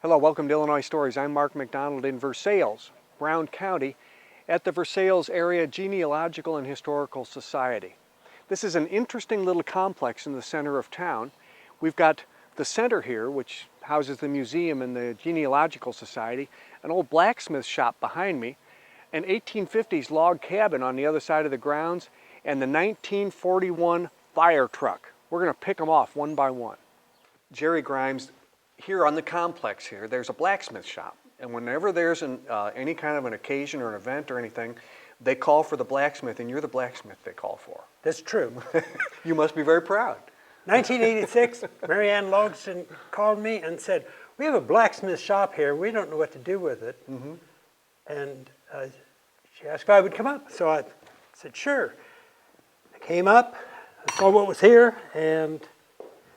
Hello, welcome to Illinois Stories. I'm Mark McDonald in Versailles, Brown County, at the Versailles Area Genealogical and Historical Society. This is an interesting little complex in the center of town. We've got the center here, which houses the museum and the Genealogical Society, an old blacksmith shop behind me, an 1850s log cabin on the other side of the grounds, and the 1941 fire truck. We're going to pick them off one by one. Jerry Grimes, here on the complex here, there's a blacksmith shop. And whenever there's any kind of an occasion or an event or anything, they call for the blacksmith, and you're the blacksmith they call for. That's true. You must be very proud. 1986, Mary Ann Logston called me and said, "We have a blacksmith shop here. We don't know what to do with it." Mm-hmm. And she asked if I would come up. So I said, sure. I came up, I saw what was here, and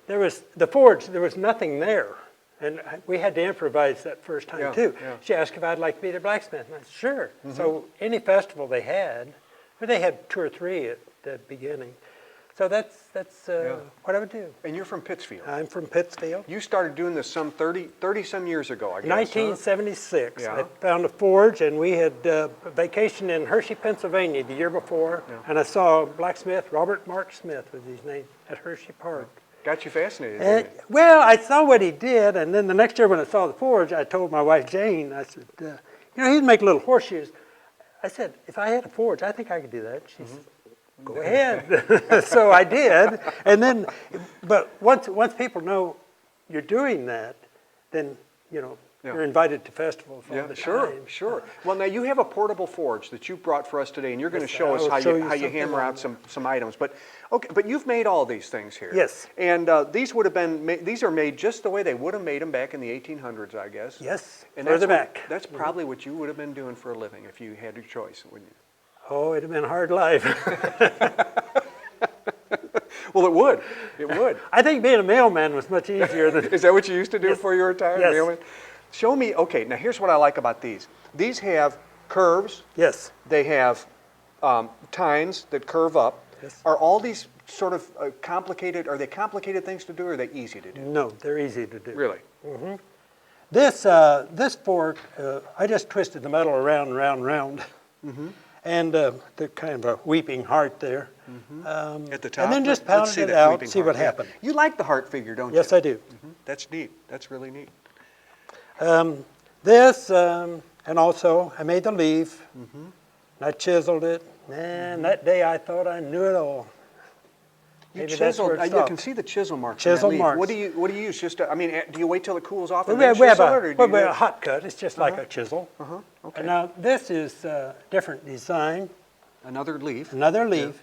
there was the forge. There was nothing there. And we had to improvise that first time, too. Yeah. She asked if I'd like to be their blacksmith. And I said, sure. Mm-hmm. So any festival they had, or they had 2 or 3 at the beginning. So that's what I would do. And you're from Pittsfield. I'm from Pittsfield. You started doing this some 30-some years ago, I guess. 1976. Huh? I found a forge, and we had a vacation in Hershey, Pennsylvania the year before. Yeah. And I saw a blacksmith, Robert Mark Smith was his name, at Hershey Park. Got you fascinated, didn't it? Well, I saw what he did, and then the next year when I saw the forge, I told my wife, Jane, I said, he'd make little horseshoes. I said, if I had a forge, I think I could do that. She said, go ahead. So I did. And then, but once people know you're doing that, then, you're invited to festivals all the time. Sure. Well, now you have a portable forge that you brought for us today, and you're going to show us how you hammer out some items. But you've made all these things here. Yes. And these are made just the way they would have made them back in the 1800s, I guess. Yes. And further back. That's probably what you would have been doing for a living if you had your choice, wouldn't you? Oh, it'd have been a hard life. Well, it would. It would. I think being a mailman was much easier than... Is that what you used to do before you were retired? Yes. Mailman? Show me, okay, now here's what I like about these. These have curves. Yes. They have tines that curve up. Yes. Are all these sort of complicated, are they complicated things to do, or are they easy to do? No, they're easy to do. Really? Mm-hmm. This fork, I just twisted the metal around and round and round. Mm-hmm. And the kind of a weeping heart there. Mm-hmm. At the top? And then just pounded it out, see what happened. You like the heart figure, don't you? Yes, I do. Mm-hmm. That's neat. That's really neat. And also I made the leaf, and I chiseled it. Man, that day I thought I knew it all. You chiseled. You can see the chisel marks. Chisel marks. What do you use? Just do you wait till it cools off and we then chisel it, or do you have a hot cut. It's just like a chisel. Okay. And now this is a different design. Another leaf.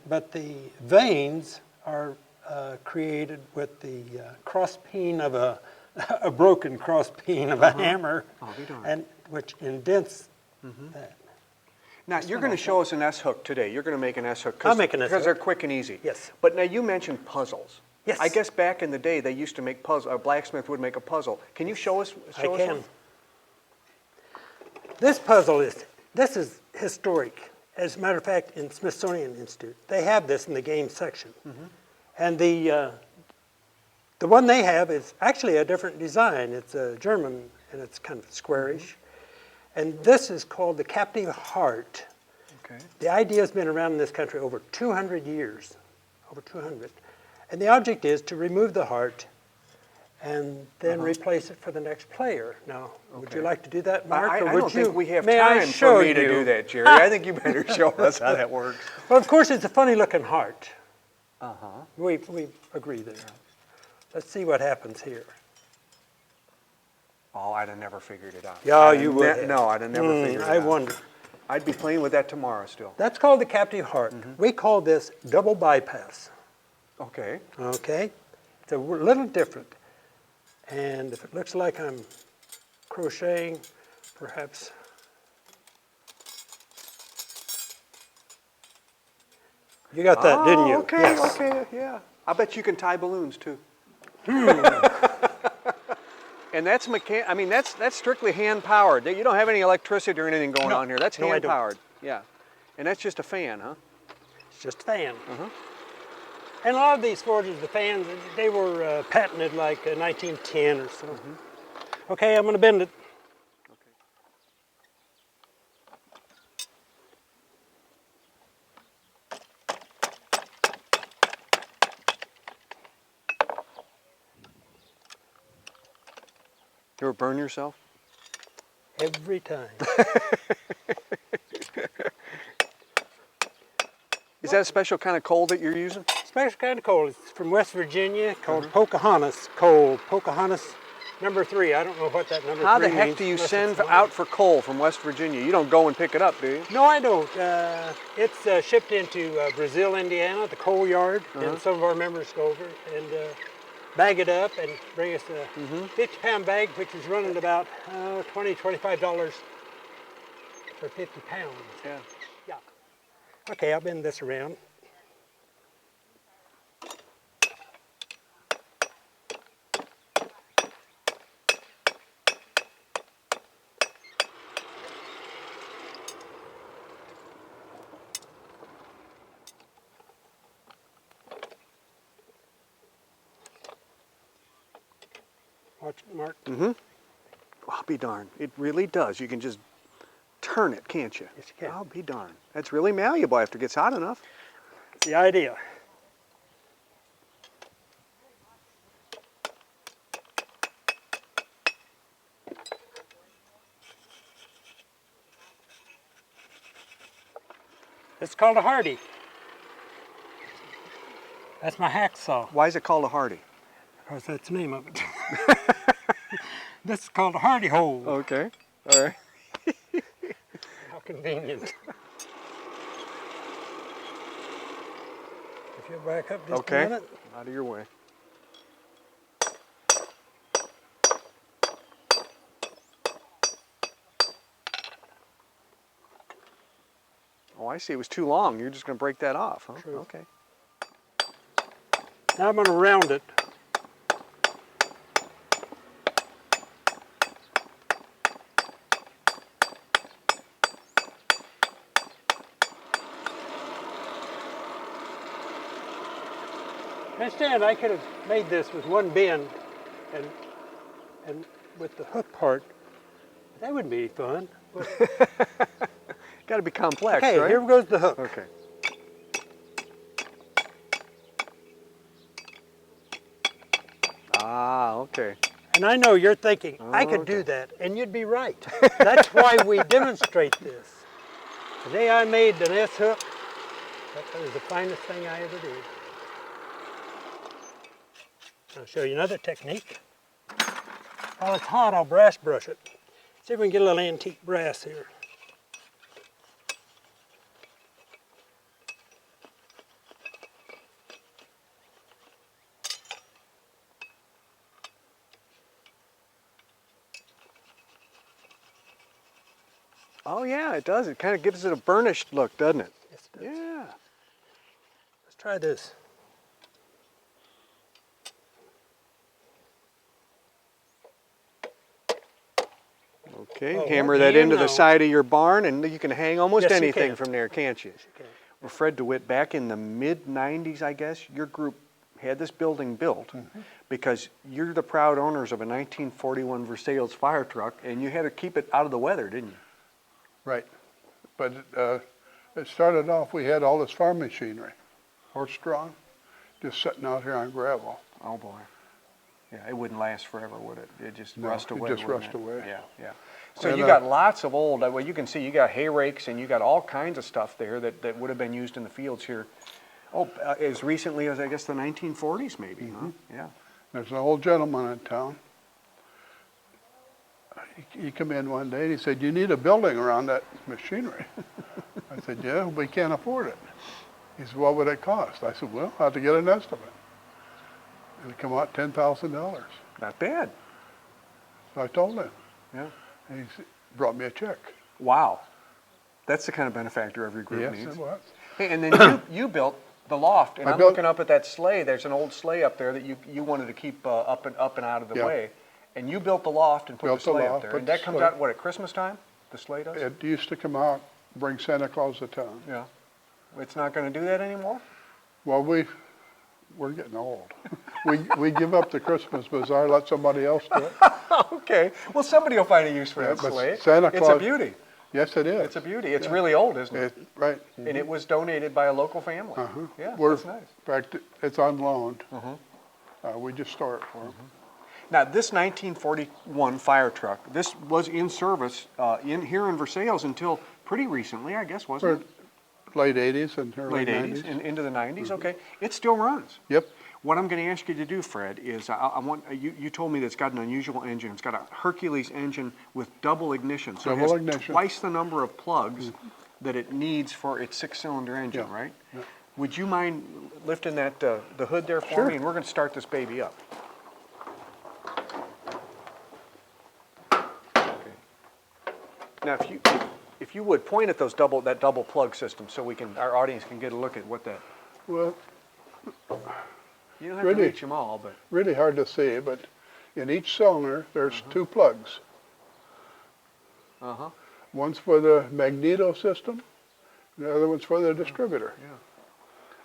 But the veins are created with the cross peen of a broken cross peen of a hammer, and which indents that. Now, you're going to show us an S-hook today. You're going to make an S-hook. I'll make an S-hook. Because they're quick and easy. Yes. But now you mentioned puzzles. Yes. I guess back in the day they used to make puzzles. A blacksmith would make a puzzle. Can you show us one? This puzzle is historic. As a matter of fact, in Smithsonian Institute, they have this in the game section. And the one they have is actually a different design. It's a German, and it's kind of squarish. And this is called the captive heart. Okay. The idea has been around in this country over 200 years, over 200. And the object is to remove the heart and then replace it for the next player. Now, would you like to do that, Mark? I don't think we have May time I show for me to do that, Jerry. I think you better show us how that works. Well, of course, it's a funny-looking heart. We agree there. Let's see what happens here. Oh, I'd have never figured it out. Yeah, you would. No, I'd have never figured it out. I wonder. I'd be playing with that tomorrow still. That's called the captive heart. We call this double bypass. Okay. Okay. It's a little different. And if it looks like I'm crocheting, perhaps. You got that, didn't you? Okay, yes. Okay, yeah. I bet you can tie balloons too. And that's that's strictly hand powered. You don't have any electricity or anything going on here. That's hand powered. Yeah. And that's just a fan, huh? It's just a fan. And a lot of these forges, the fans, they were patented like 1910 or so. Okay, I'm going to bend it. You ever burn yourself? Every time. Is that a special kind of coal that you're using? Special kind of coal. It's from West Virginia called Pocahontas coal. Pocahontas number 3. I don't know what that number 3 means. How the heck do you send out for coal from West Virginia? You don't go and pick it up, do you? No, I don't. It's shipped into Brazil, Indiana, the coal yard, and some of our members go over and bag it up and bring us a 50-pound bag, which is running about $20, $25 for 50 pounds. Yeah. Yeah. Okay, I'll bend this around. Watch it, Mark. I'll be darned. It really does. You can just turn it, can't you? Yes, you can. I'll be darned. That's really malleable after it gets hot enough. That's the idea. It's called a Hardy. That's my hacksaw, Why is it called a Hardy? because that's the name of it. This is called a Hardy hole. Okay. All right. How convenient. If you'll back up just a Okay. minute. Out of your way. Oh, I see. It was too long. You're just going to break that off, huh? True. Okay. Now I'm going to round it. Understand, I could have made this with one bend and with the hook part. That wouldn't be any fun. Got to be complex, Okay, right? here goes the hook. Okay. Ah, okay. And I know you're thinking, I could do that, and you'd be right. That's why we demonstrate this. The day I made an S-hook, that was the finest thing I ever did. I'll show you another technique. While it's hot, I'll brass brush it. See if we can get a little antique brass here. Oh, yeah, it does. It kind of gives it a burnished look, doesn't it? Yes, it does. Yeah. Let's try this. Okay, Oh, hammer what that do you into the know? side of your barn, and you can hang almost Yes, you anything can. from there, can't you? Okay. Well, Fred DeWitt, back in the mid-90s, I guess, your group had this building built because you're the proud owners of a 1941 Versailles fire truck, and you had to keep it out of the weather, didn't you? Right. But it started off, we had all this farm machinery, horse-drawn, just sitting out here on gravel. Oh, boy. Yeah, it wouldn't last forever, would it? It'd just No, rust it away. just wouldn't rust it? away. Yeah, yeah. So And, you got lots of old, well, you can see you got hay rakes and you got all kinds of stuff there that would have been used in the fields here. Oh, as recently as, I guess, the 1940s maybe, huh? Yeah. There's an old gentleman in town. He come in one day and he said, "You need a building around that machinery." I said, "Yeah, we can't afford it." He said, "What would it cost?" I said, "Well, I have to get an estimate." It'll come out $10,000. Not bad. So I told him. Yeah. And he brought me a check. Wow. That's the kind of benefactor every group Yes, needs. it was. Hey, and then you built the loft, and I I'm built- looking up at that sleigh. There's an old sleigh up there that you wanted to keep up and out of the Yeah. way. And you built the loft and put Built the the sleigh up loft, there. put And the that comes sleigh- out, what, at Christmas time? The sleigh does? It used to come out, bring Santa Claus to town. Yeah. It's not going to do that anymore? Well, we're getting old. we give up the Christmas bazaar, let somebody else do it. Okay. Well, somebody will find a use for Yeah, that but sleigh. Santa It's a Claus- beauty. Yes, it is. It's a beauty. It's really old, isn't it? Right. And it was donated by a local family. Yeah, that's nice. In fact, it's on loan. We just store it for them. Now, this 1941 fire truck, this was in service here in Versailles until pretty recently, I guess, wasn't it? Late 80s and early Late 90s. 80s and into the 90s. Okay, it still runs. Yep. What I'm going to ask you to do, Fred, is I want you told me that it's got an unusual engine. It's got a Hercules engine with double ignition, so Double it has ignition. twice the number of plugs that it needs for its 6-cylinder engine, Yeah. right? Yeah. Would you mind lifting that the hood there for Sure. me, and we're going to start this baby up. Okay. Now, if you would point at that double plug system, so our audience can get a look at what that. Well, You don't have to Really? reach them all, but really hard to see, but in each cylinder, there's 2 plugs. One's for the magneto system, the other one's for the distributor.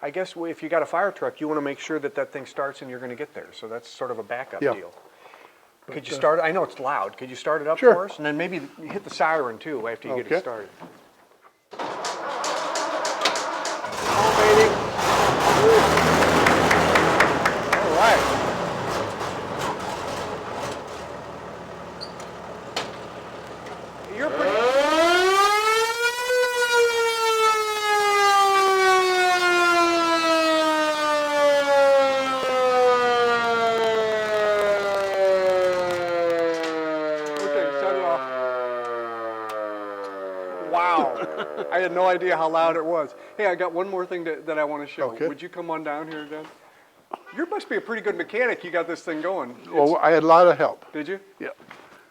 I guess if you got a fire truck, you want to make sure that that thing starts and you're going to get there. So that's sort of a backup Yeah. deal. Could you start it? I know it's loud. Could you start it up Sure. for us? And then maybe hit the siren too after you get it Okay. started. Oh, baby. All right. You're pretty. Okay, shut it off. Wow. I had no idea how loud it was. Hey, I got one more thing that I want to show. Okay. Would you come on down here, Dan? You must be a pretty good mechanic. You got this thing going. Well, I had a lot of help. Did you? Yeah.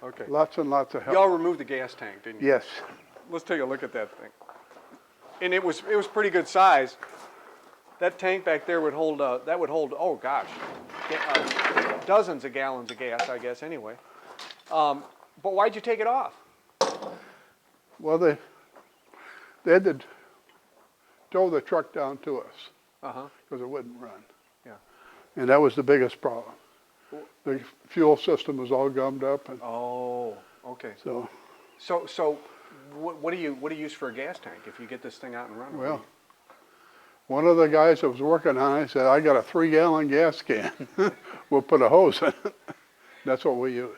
Okay. Lots and lots of help. Y'all removed the gas tank, didn't you? Yes. Let's take a look at that thing. And it was pretty good size. That tank back there would hold oh gosh, dozens of gallons of gas, I guess anyway. But why'd you take it off? Well, they had to tow the truck down to us because it wouldn't run. Yeah. And that was the biggest problem. The fuel system was all gummed up, and Oh, okay. so, So what do you use for a gas tank if you get this thing out and running? well, one of the guys that was working on it said, I got a 3-gallon gas can. We'll put a hose in it. That's what we use.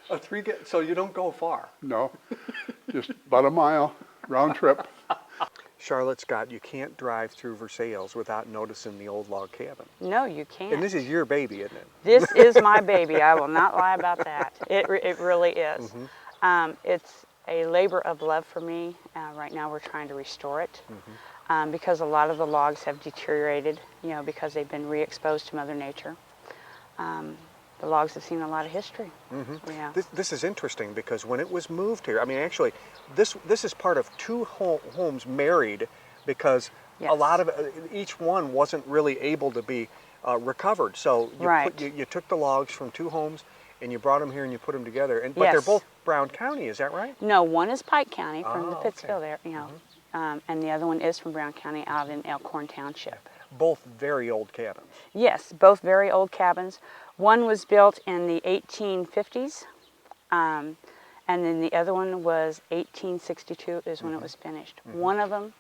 So you don't go far. No, just about a mile, round trip. Charlotte Scott, you can't drive through Versailles without noticing the old log cabin. No, you can't. And this is your baby, isn't it? This is my baby. I will not lie about that. It really is. It's a labor of love for me. Right now we're trying to restore it because a lot of the logs have deteriorated, because they've been re-exposed to Mother Nature. The logs have seen a lot of history. Yeah. This is interesting because when it was moved here, I mean, actually, this is part of 2 homes married because a Yes. lot of each one wasn't really able to be recovered. So Right. you took the logs from 2 homes and you brought them here and you put them together. But they're Yes. both Brown County, is that right? No, one is Pike County from the Oh, okay. Pittsfield area, and the other one is from Brown County out in Elkhorn Township. Both very old cabins. Yes, both very old cabins. One was built in the 1850s, and then the other one was 1862 is when it was finished. One of them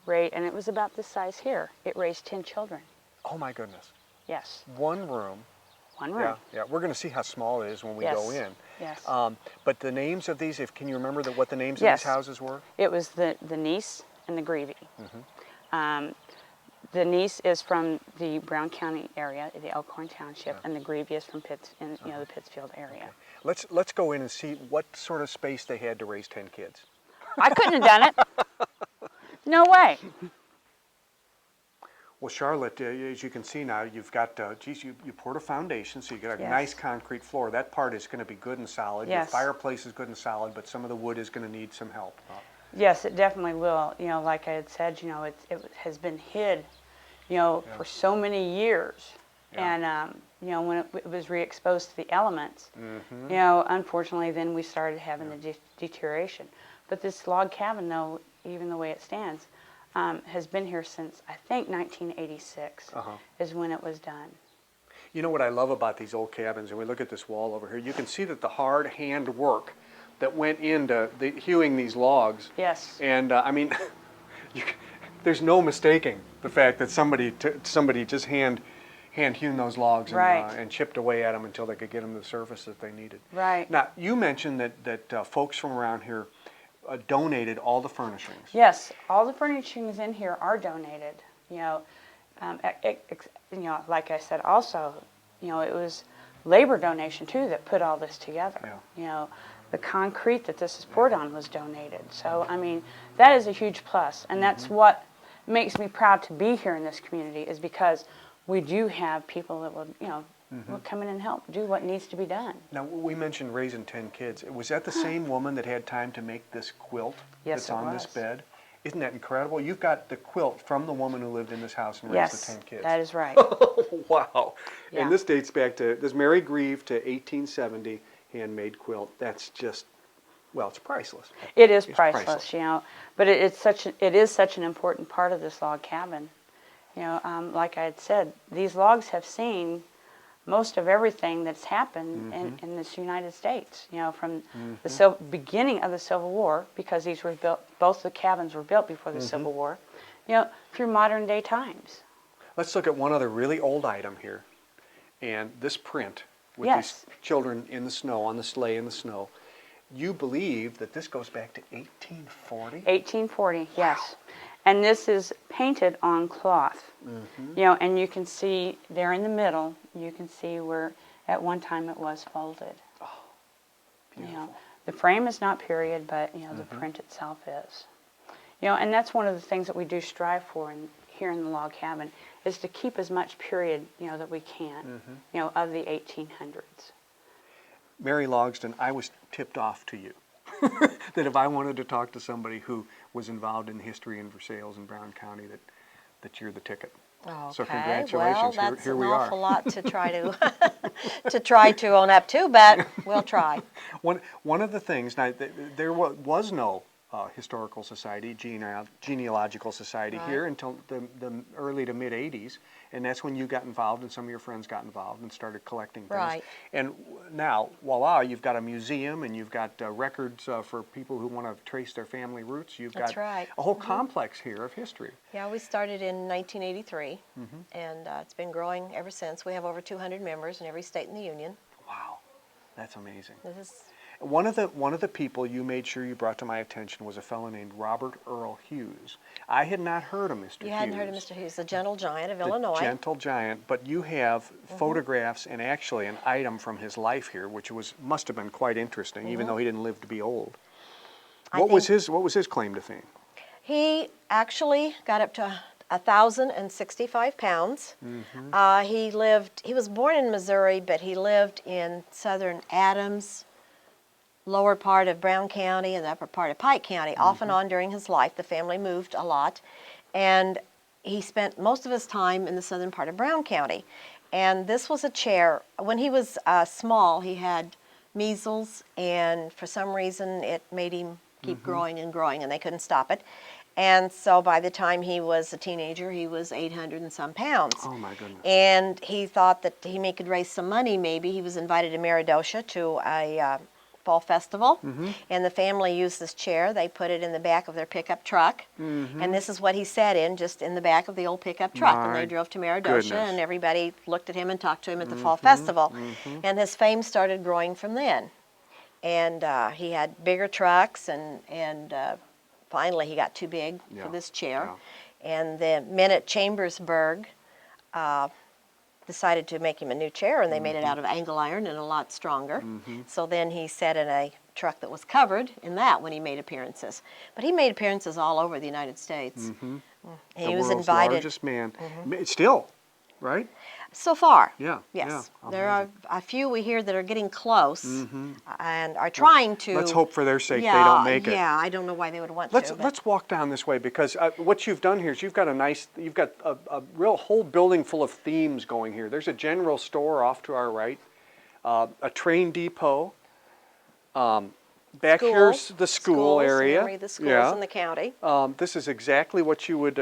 and it was about this size here. It raised 10 children. Oh my goodness. Yes, One room. one room. Yeah. We're going to see how small it is when we go in. Yes. But the names of these, can you remember what the names of Yes. these houses were? It was the niece and the Greevy. The niece is from the Brown County area, the Elkhorn Township, and the Greevy is from the Pittsfield area. Let's go in and see what sort of space they had to raise 10 kids. I couldn't have done it. No way. Well, Charlotte, as you can see now, you've got, you poured a foundation, so you got a Yes. nice concrete floor. That part is going to be good and solid. Your Yes. fireplace is good and solid, but some of the wood is going to need some help. Yes, it definitely will. Like I had said, it has been hid, for so many years. Yeah. And, when it was re-exposed to the elements, unfortunately, then we started having the deterioration. But this log cabin, though, even the way it stands, has been here since, I think, 1986 is when it was done. You know what I love about these old cabins, and we look at this wall over here, you can see that the hard hand work that went into hewing these logs. Yes. And I mean, there's no mistaking the fact that somebody just hand hewn those logs and, Right. And chipped away at them until they could get them to the surface that they needed. Right. Now, you mentioned that folks from around here donated all the furnishings. Yes, all the furnishings in here are donated. You know, you know, like I said, also, you know, it was labor donation too that put all this together. Yeah. You know, the concrete that this is poured on was donated. So I mean, that is a huge plus, and that's what makes me proud to be here in this community, is because we do have people that will, you know, will come in and help do what needs to be done. Now, we mentioned raising 10 kids. Was that the same woman that had time to make this quilt Yes, that's it on this was. bed? Isn't that incredible? You've got the quilt from the woman who lived in this house and raised Yes, the 10 kids. that is right. Wow. Yeah. And this dates back to, this Mary Grieve to 1870 handmade quilt. That's just, well, it's priceless. It is It's priceless, you know, but it is such an important part of this log cabin. You know, like I had said, these logs have seen most of everything that's happened in this United States. You know, from the beginning of the Civil War, because these were built, both the cabins were built before the Civil War. You know, through modern day times. Let's look at one other really old item here. And this print with Yes. these children in the snow, on the sleigh in the snow. You believe that this goes back to 1840? 1840, yes. And this is painted on cloth. You know, and you can see there in the middle, you can see where at one time it was folded. You know, the frame is not period, but you know, the print itself is. You know, and that's one of the things that we do strive for here in the log cabin, is to keep as much period, you know, that we can, you know, of the 1800s. Mary Logsdon, I was tipped off to you that if I wanted to talk to somebody who was involved in history in Versailles and Brown County, that you're the ticket. Okay. So congratulations. Well, that's here an we are. awful lot to try to to try to own up to, but we'll try. One of the things, now there was no historical society, genealogical society Right. here until the early to mid 80s, and that's when you got involved and some of your friends got involved and started collecting things. Right. And now, voila, you've got a museum and you've got records for people who want to trace their family roots. You've That's got right. a whole complex here of history. Yeah, we started in 1983, and it's been growing ever since. We have over 200 members in every state in the union. Wow, that's amazing. This is One of the people you made sure you brought to my attention was a fellow named Robert Earl Hughes. I had not heard of Mr. you Hughes. hadn't heard of Mr. Hughes, the gentle giant of The Illinois. gentle giant, but you have photographs and actually an item from his life here, which must have been quite interesting, even though he didn't live to be old. What was his claim to fame? He actually got up to 1,065 pounds. He was born in Missouri, but he lived in southern Adams, lower part of Brown County, and the upper part of Pike County. Off and on during his life, the family moved a lot, and he spent most of his time in the southern part of Brown County. And this was a chair. When he was small, he had measles, and for some reason it made him keep growing and growing, and they couldn't stop it. And so by the time he was a teenager, he was 800 and some pounds. Oh my goodness. And he thought that he could raise some money maybe. He was invited to Meredosia to a fall festival, and the family used this chair. They put it in the back of their pickup truck, and this is what he sat in, just in the back of the old pickup truck. And My they drove to Meredosia, goodness. and everybody looked at him and talked to him at the fall festival. And his fame started growing from then. And he had bigger trucks, and finally he got too big Yeah, for this chair. And the men at Chambersburg decided to make him a new chair, and they made it out of angle iron and a lot stronger. So then he sat in a truck that was covered in that when he made appearances. But he made appearances all over the United States. And he The was world's invited. largest man. Still, right? So far. Yeah, Yes. yeah, There are a few we hear that are getting close and are trying to. Let's hope for their sake they Yeah, don't make it. Yeah, I don't know why they would want Let's to. but- let's walk down this way, because what you've done here is you've got a real whole building full of themes going here. There's a general store off to our right, a train depot. Back School, here's the school schools, area. memory of the schools Yeah. in the county. This is exactly what you would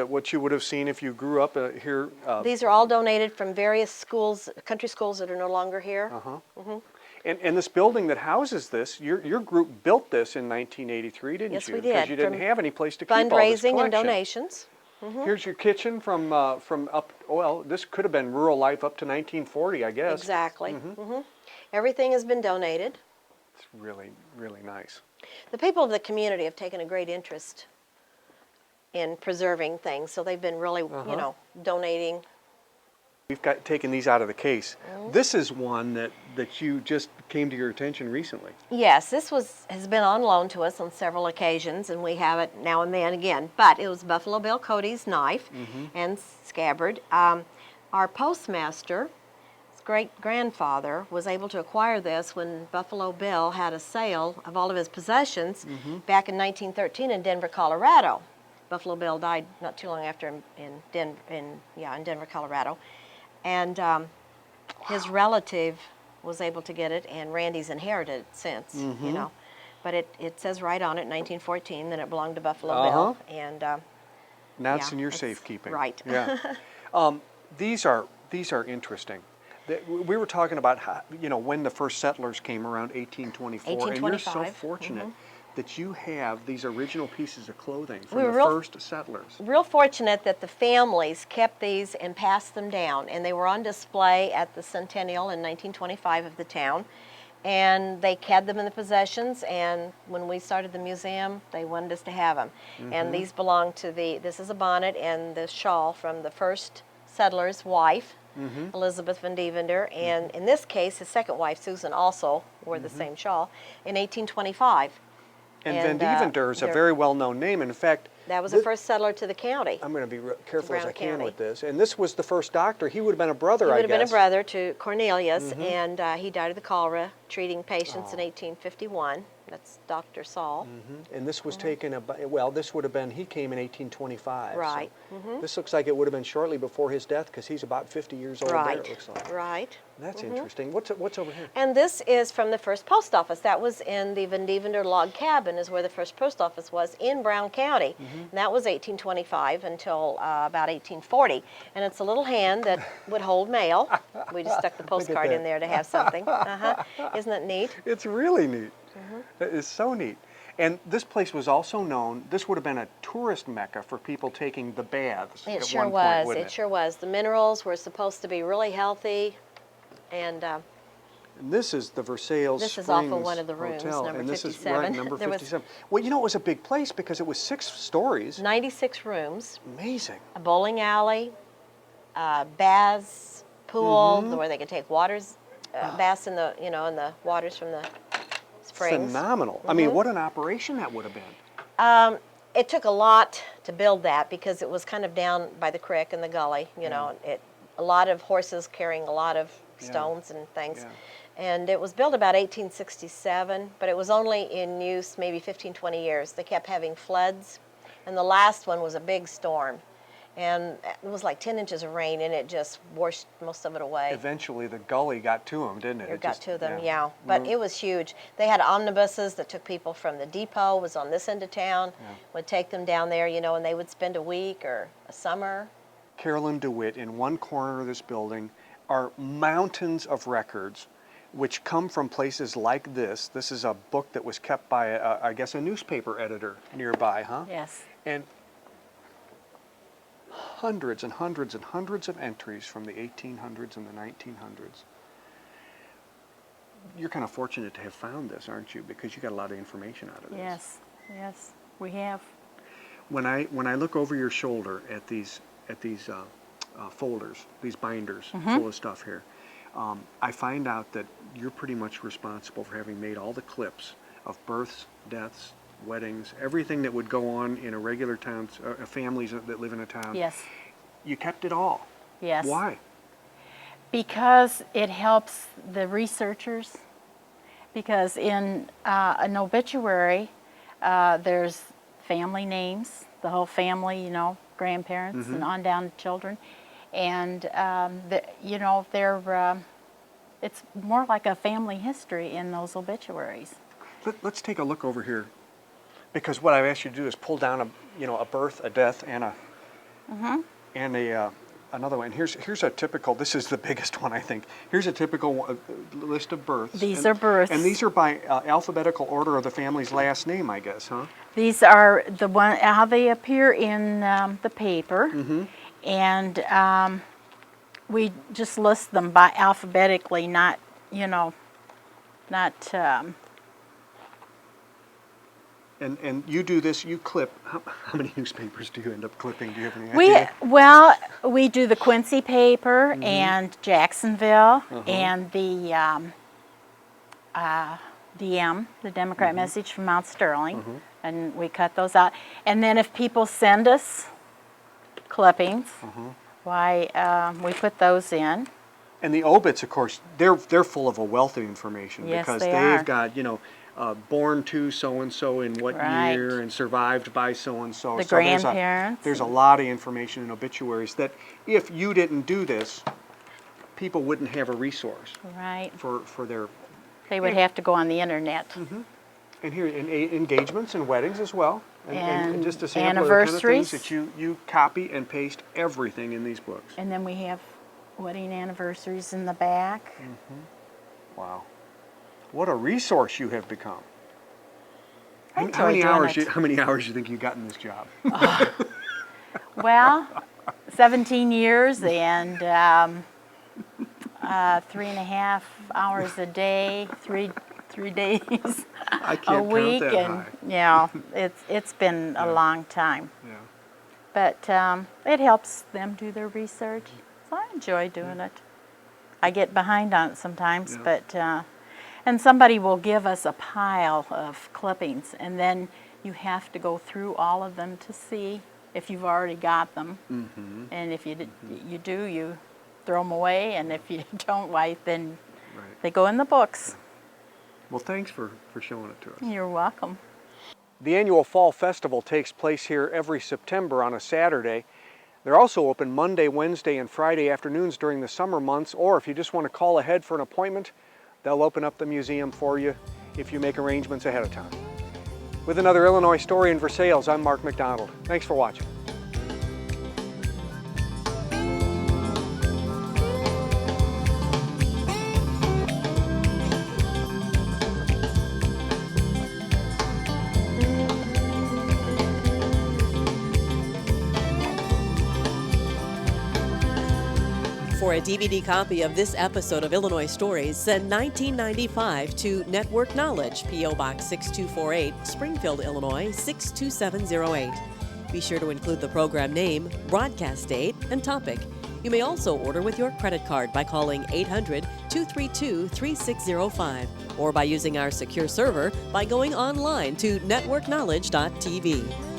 have seen if you grew up here. These are all donated from various schools, country schools that are no longer here. And this building that houses this, your group built this in 1983, didn't Yes, you? we Because did, you didn't from have any place to keep all this Fundraising and collection. donations. Here's your kitchen from up. Well, this could have been rural life up to 1940, I guess. Exactly. Everything has been donated. It's really, really nice. The people of the community have taken a great interest in preserving things, so they've been really, you know, donating. We've taken these out of the case. This is one that you just came to your attention recently. Yes, this has been on loan to us on several occasions, and we have it now and then again. But it was Buffalo Bill Cody's knife and scabbard. Our postmaster, his great-grandfather, was able to acquire this when Buffalo Bill had a sale of all of his possessions back in 1913 in Denver, Colorado. Buffalo Bill died not too long after in Denver, Colorado. And his relative was able to get it, and Randy's inherited it since, you know. But it says right on it, 1914, that it belonged to Buffalo Bill. And Now it's yeah, in your it's safekeeping. right. Yeah. These are interesting. We were talking about how, you know, when the first settlers came around 1824, and you're so 1825. fortunate that you have these original pieces of clothing from We the were real- first settlers. Real fortunate that the families kept these and passed them down, and they were on display at the centennial in 1925 of the town. And they had them in the possessions, and when we started the museum, they wanted us to have them. And these belong to this is a bonnet and the shawl from the first settler's wife, Elizabeth Van Devender, and in this case, his second wife, Susan, also wore the same shawl in 1825. And Van Devender is a very well-known name. And in fact, That was the first settler to the county. I'm going to be careful as Brown I can County. with this. And this was the first doctor. He would have been a brother, He I would have guess. been a brother to Cornelius, and he died of the cholera treating patients in 1851. That's Dr. Saul. And this was taken, well, this would have been, he came in 1825. Right. So this looks like it would have been shortly before his death because he's about 50 years old there, it looks like. Right. That's interesting. What's over here? And this is from the first post office. That was in the Van Devender log cabin is where the first post office was in Brown County. And that was 1825 until about 1840. And it's a little hand that would hold mail. We just stuck the postcard in that. there to have something. Isn't that neat? It's really neat. It is so neat. And this place was also known, this would have been a tourist mecca for people taking the baths It at sure one point, was. wouldn't It sure was. The minerals were supposed to be really healthy. And And this is the Versailles this is Springs off of one of the rooms, Hotel, number and this is 57. right, number There was 57. Well, you know, it was a big place because it was 6 stories. 96 rooms, Amazing. a bowling alley, baths, pool where they could take baths in the in the waters from the springs. Phenomenal. I mean, what an operation that would have been. It took a lot to build that because it was kind of down by the creek and the gully. You know, a lot of horses carrying a lot of stones and things. Yeah. And it was built about 1867, but it was only in use maybe 15, 20 years. They kept having floods, and the last one was a big storm. And it was like 10 inches of rain, and it just washed most of it away. Eventually, the gully got to them, didn't it? It got just- to them, yeah. But it was huge. They had omnibuses that took people from the depot, was on this end of town, would take them down there, you know, and they would spend a week or a summer. Carolyn DeWitt, in one corner of this building are mountains of records which come from places like this. This is a book that was kept by, I guess, a newspaper editor nearby, huh? Yes. And hundreds and hundreds and hundreds of entries from the 1800s and the 1900s. You're kind of fortunate to have found this, aren't you? Because you got a lot of information out of this. Yes. Yes. We have. When I look over your shoulder at these folders, these binders full of stuff here, I find out that you're pretty much responsible for having made all the clips of births, deaths, weddings, everything that would go on in a regular town, families that live in a town. Yes. You kept it all. Yes. Why? Because it helps the researchers. Because in an obituary, there's family names, the whole family, you know, grandparents and on down to children. And, you know, it's more like a family history in those obituaries. Let's take a look over here, because what I've asked you to do is pull down a birth, a death, and another one. Here's a typical. This is the biggest one, I think. Here's a typical list of births. These are births. And these are by alphabetical order of the family's last name, I guess, huh? These are the one how they appear in the paper, and we just list them by alphabetically, not not. And you do this. You clip. How many newspapers do you end up clipping? Do you have any idea? We do the Quincy paper and Jacksonville and the DM, the Democrat Message from Mount Sterling, and we cut those out. And then if people send us clippings, we put those in. And the obits, of course, they're full of a wealth of information, Yes, because they they've are. got born to so and so in what Right. year and survived by so and so. The So grandparents. There's a lot of information in obituaries that, if you didn't do this, people wouldn't have a resource Right. for their. They would have to go on the internet. And here, engagements and weddings as well. And And just a sample of the kind of things anniversaries. that you copy and paste everything in these books. And then we have wedding anniversaries in the back. Wow. What a resource you have become. I How enjoy many doing hours? it. How many hours do you think you got in this job? Well, 17 years and 3.5 hours a day, three days I a can't week, count that and high. yeah, it's been a long time. Yeah. But it helps them do their research, so I enjoy doing it. I get behind on it sometimes, Yeah. but and somebody will give us a pile of clippings, and then you have to go through all of them to see if you've already got them. And if you do, you throw them away, and if you don't, why then Right. they go in the books. Well, thanks for showing it to us. You're welcome. The annual Fall Festival takes place here every September on a Saturday. They're also open Monday, Wednesday, and Friday afternoons during the summer months, or if you just want to call ahead for an appointment, they'll open up the museum for you if you make arrangements ahead of time. With another Illinois Story in Versailles, I'm Mark McDonald. Thanks for watching. For a DVD copy of this episode of Illinois Stories, send $19.95 to Network Knowledge, P.O. Box 6248, Springfield, Illinois 62708. Be sure to include the program name, broadcast date, and topic. You may also order with your credit card by calling 800-232-3605 or by using our secure server by going online to networkknowledge.tv.